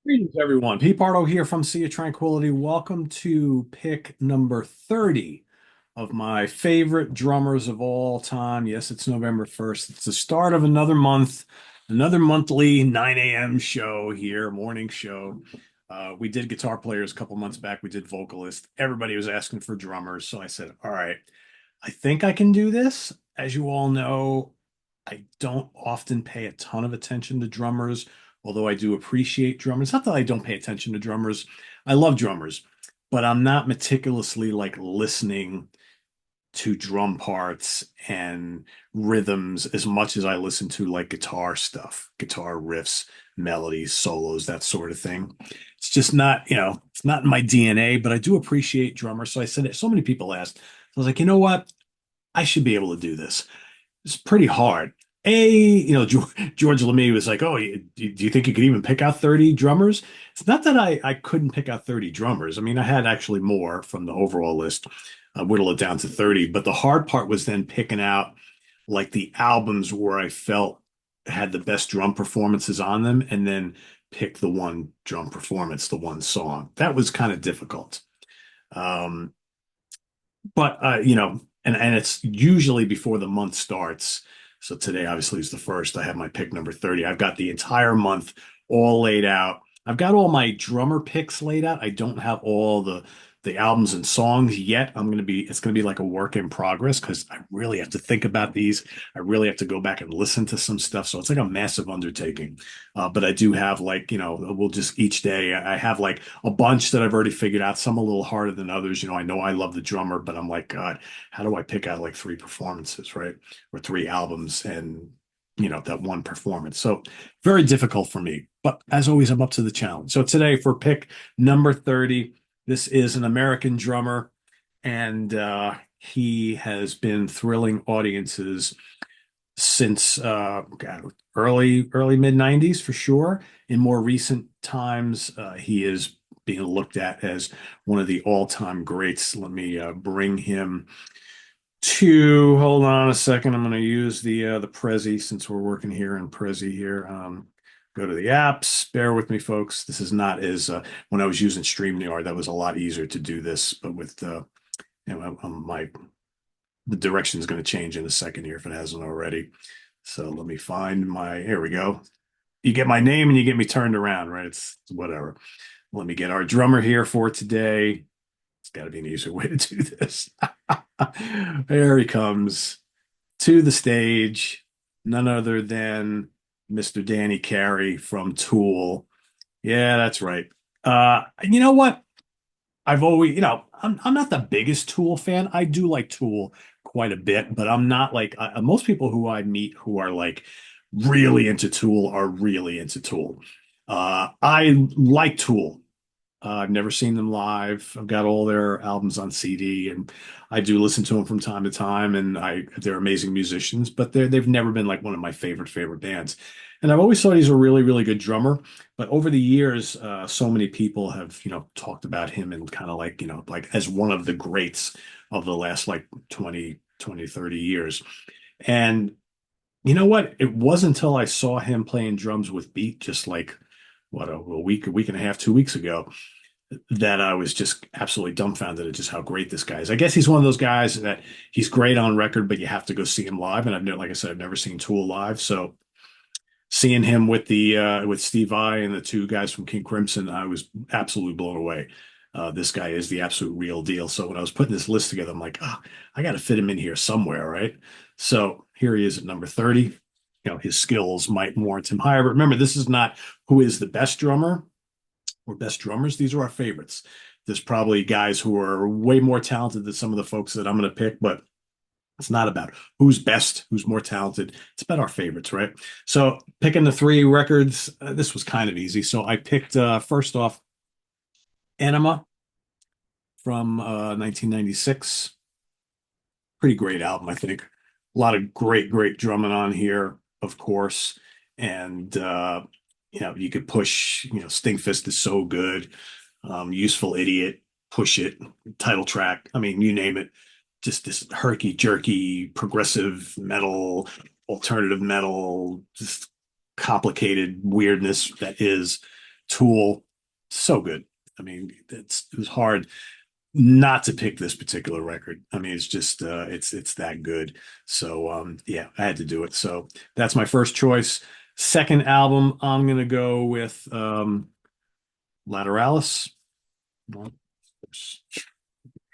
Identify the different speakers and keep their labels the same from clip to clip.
Speaker 1: Greetings, everyone. Pete Pardo here from Sea of Tranquility. Welcome to pick number 30 of my favorite drummers of all time. Yes, it's November 1st. It's the start of another month, another monthly 9 a.m. show here, morning show. We did guitar players a couple months back. We did vocalists. Everybody was asking for drummers. So I said, all right, I think I can do this. As you all know, I don't often pay a ton of attention to drummers, although I do appreciate drummers. Not that I don't pay attention to drummers. I love drummers, but I'm not meticulously like listening to drum parts and rhythms as much as I listen to like guitar stuff, guitar riffs, melodies, solos, that sort of thing. It's just not, it's not in my DNA, but I do appreciate drummers. So I said, so many people asked. I was like, you know what? I should be able to do this. It's pretty hard. George Lemay was like, "Oh, do you think you could even pick out 30 drummers?" It's not that I couldn't pick out 30 drummers. I mean, I had actually more from the overall list. I whittle it down to 30, but the hard part was then picking out like the albums where I felt had the best drum performances on them, and then pick the one drum performance, the one song. That was kind of difficult. Um, but it's usually before the month starts. So today obviously is the first. I have my pick number 30. I've got the entire month all laid out. I've got all my drummer picks laid out. I don't have all the albums and songs yet. It's gonna be like a work in progress because I really have to think about these. I really have to go back and listen to some stuff. So it's like a massive undertaking. But I do have like, we'll just each day I have like a bunch that I've already figured out, some a little harder than others. I know I love the drummer, but I'm like, God, how do I pick out like three performances, right? Or three albums and that one performance. So very difficult for me. But as always, I'm up to the challenge. So today for pick number 30, this is an American drummer, and he has been thrilling audiences since God, early mid 90s for sure. In more recent times, he is being looked at as one of the all-time greats. Let me bring him to. Hold on a second. I'm going to use the Prezi since we're working here in Prezi here. Go to the apps. Bear with me, folks. This is not as when I was using StreamYard, that was a lot easier to do this, but with my the direction is going to change in a second here if it hasn't already. So let me find here we go. You get my name and you get me turned around, right? It's whatever. Let me get our drummer here for today. It's got to be an easier way to do this. There he comes to the stage. None other than Mr. Danny Carey from Tool. Yeah, that's right. You know what? I've always, I'm not the biggest Tool fan. I do like Tool quite a bit, but I'm not like most people who I meet who are like really into Tool are really into Tool. I like Tool. I've never seen them live. I've got all their albums on CD, and I do listen to them from time to time. And they're amazing musicians, but they've never been like one of my favorite bands. And I've always thought he's a really, really good drummer. But over the years, so many people have, talked about him and kind of like, like as one of the greats of the last like 30 years. And you know what? It wasn't until I saw him playing drums with Beat just like what a week and a half, 2 weeks ago that I was just absolutely dumbfounded at just how great this guy is. I guess he's one of those guys that he's great on record, but you have to go see him live. And I've never, like I said, I've never seen Tool live. So seeing him with the with Steve Vai and the two guys from King Crimson, I was absolutely blown away. This guy is the absolute real deal. So when I was putting this list together, I'm like, I got to fit him in here somewhere, right? So here he is at number 30. His skills might warrant him higher, but remember, this is not who is the best drummer or best drummers. These are our favorites. There's probably guys who are way more talented than some of the folks that I'm going to pick, but it's not about who's best, who's more talented. It's about our favorites, right? So picking the three records, this was kind of easy. So I picked first off Enema from 1996. Pretty great album, I think. A lot of great drumming on here, of course. And you could push, Stinkfist is so good. Useful Idiot, Push It, title track. I mean, you name it. Just this herky jerky, progressive metal, alternative metal, just complicated weirdness that is Tool, so good. I mean, it was hard not to pick this particular record. I mean, it's just it's that good. So yeah, I had to do it. So that's my first choice. Second album, I'm gonna go with Lateralis. Well,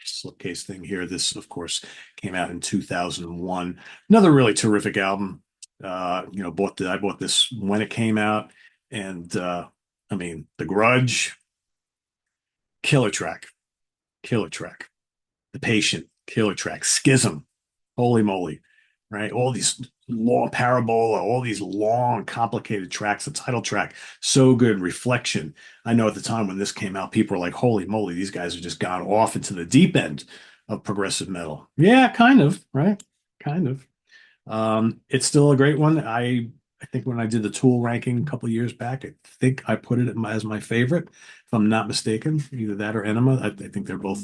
Speaker 1: slipcase thing here. This, of course, came out in 2001. Another really terrific album. I bought this when it came out, and I mean, The Grudge, killer track, killer track. The Patient, killer track. Schism, holy moly, right? All these long parabola, all these long, complicated tracks. The title track, so good. Reflection. I know at the time when this came out, people were like, holy moly, these guys have just gone off into the deep end of progressive metal. Yeah, kind of, right? Kind of. It's still a great one. I think when I did the Tool ranking a couple of years back, I think I put it as my favorite, if I'm not mistaken. Either that or Enema. I think they're both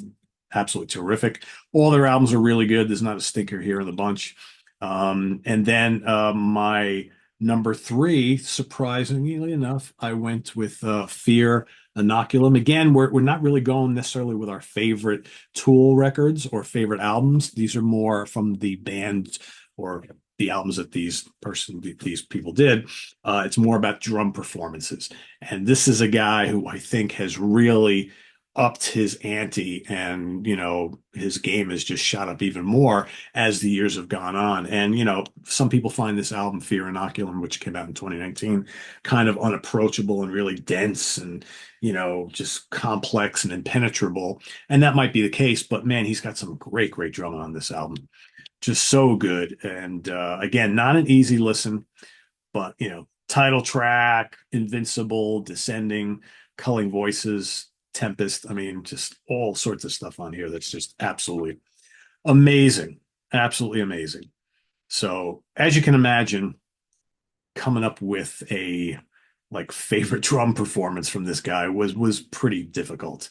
Speaker 1: absolutely terrific. All their albums are really good. There's not a stinker here in the bunch. And then my number three, surprisingly enough, I went with Fear Inoculum. Again, we're not really going necessarily with our favorite Tool records or favorite albums. These are more from the band or the albums that these people did. It's more about drum performances, and this is a guy who I think has really upped his ante, and his game has just shot up even more as the years have gone on. And some people find this album Fear Inoculum, which came out in 2019, kind of unapproachable and really dense and just complex and impenetrable, and that might be the case, but man, he's got some great drumming on this album, just so good. And again, not an easy listen, but title track, Invincible, Descending, Culling Voices, Tempest. I mean, just all sorts of stuff on here that's just absolutely amazing, absolutely amazing. So as you can imagine, coming up with a like favorite drum performance from this guy was pretty difficult.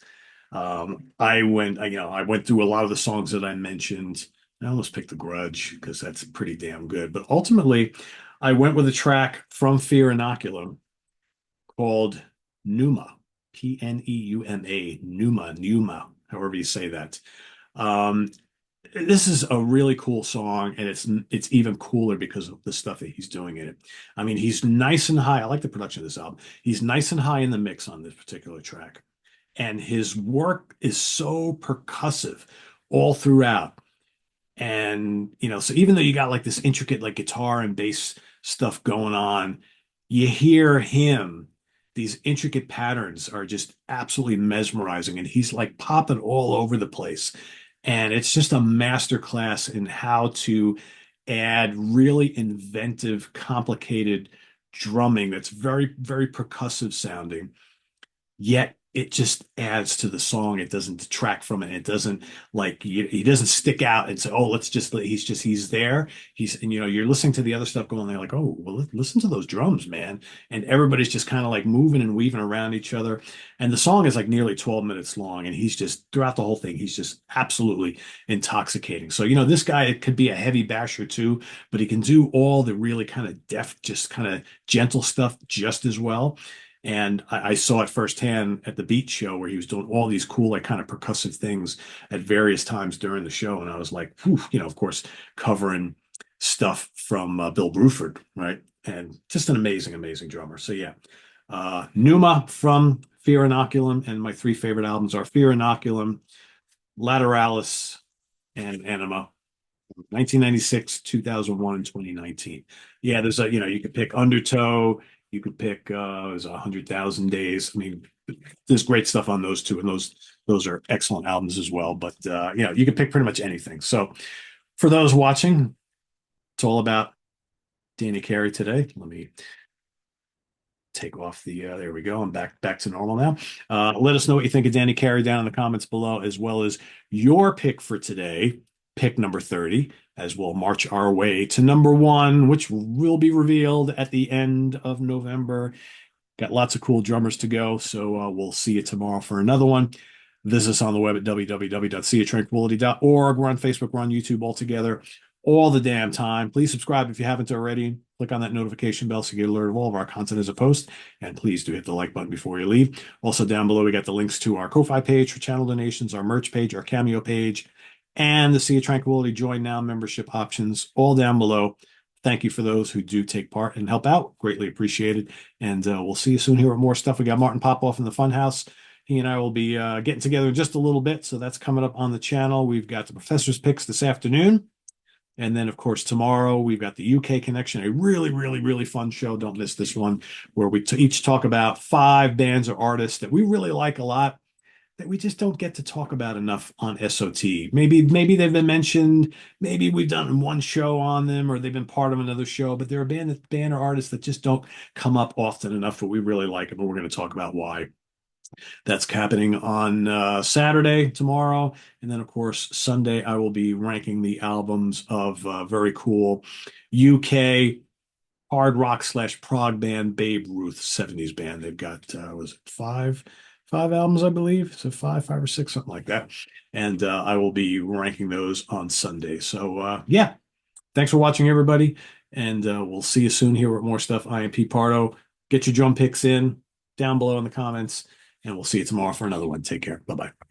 Speaker 1: I went through a lot of the songs that I mentioned. I almost picked The Grudge because that's pretty damn good. But ultimately, I went with a track from Fear Inoculum called Pneuma, Pneuma, Pneuma, however you say that. Um, this is a really cool song, and it's even cooler because of the stuff that he's doing in it. I mean, he's nice and high. I like the production of this album. He's nice and high in the mix on this particular track, and his work is so percussive all throughout. And so even though you got like this intricate like guitar and bass stuff going on, you hear him. These intricate patterns are just absolutely mesmerizing, and he's like popping all over the place. And it's just a master class in how to add really inventive, complicated drumming that's very percussive sounding, yet it just adds to the song. It doesn't detract from it. It doesn't like he doesn't stick out and say, "Oh, let's just." He's there. And you're listening to the other stuff going there, like, "Oh, well, listen to those drums, man!" And everybody's just kind of like moving and weaving around each other. And the song is like nearly 12 minutes long, and he's just throughout the whole thing, he's just absolutely intoxicating. So this guy could be a heavy basher too, but he can do all the really kind of deft, just kind of gentle stuff just as well. And I saw it firsthand at the Beat show where he was doing all these cool, like kind of percussive things at various times during the show. And I was like, whew, of course, covering stuff from Bill Bruford, right? And just an amazing drummer. So yeah, Numa from Fear Inoculum, and my three favorite albums are Fear Inoculum, Lateralis, and Anima. 1996, 2001, and 2019. Yeah, there's you could pick Undertow, you could pick it was 100,000 Days. I mean, there's great stuff on those two, and those are excellent albums as well. But you can pick pretty much anything. So for those watching, it's all about Danny Carey today. Let me take off the there we go. I'm back to normal now. Let us know what you think of Danny Carey down in the comments below, as well as your pick for today, pick number 30, as we'll march our way to number one, which will be revealed at the end of November. Got lots of cool drummers to go, so we'll see you tomorrow for another one. Visit us on the web at www.seatranquility.org. We're on Facebook, we're on YouTube all together. all the damn time. Please subscribe if you haven't already. Click on that notification bell so you get alerted of all of our content as a post. And please do hit the like button before you leave. Also, down below, we got the links to our Ko-Fi page for channel donations, our merch page, our Cameo page, and the Sea of Tranquility Join Now membership options, all down below. Thank you for those who do take part and help out. Greatly appreciated. And we'll see you soon here with more stuff. We got Martin Popoff in the Funhouse. He and I will be getting together in just a little bit. So that's coming up on the channel. We've got the Professor's Picks this afternoon. And then, of course, tomorrow we've got the UK Connection, a really, really, really fun show. Don't miss this one, where we each talk about 5 bands or artists that we really like a lot that we just don't get to talk about enough on SOT. Maybe they've been mentioned, maybe we've done one show on them, or they've been part of another show, but they're a band or artist that just don't come up often enough, but we really like them, and we're going to talk about why. That's happening on Saturday, tomorrow. And then, of course, Sunday, I will be ranking the albums of very cool UK hard rock slash prog band Babe Ruth, 70s band. They've got, was it five albums, I believe? So five or six, something like that. And I will be ranking those on Sunday. So, yeah, thanks for watching, everybody. And we'll see you soon here with more stuff. I am Pete Pardo. Get your drum picks in down below in the comments, and we'll see you tomorrow for another one. Take care. Bye bye.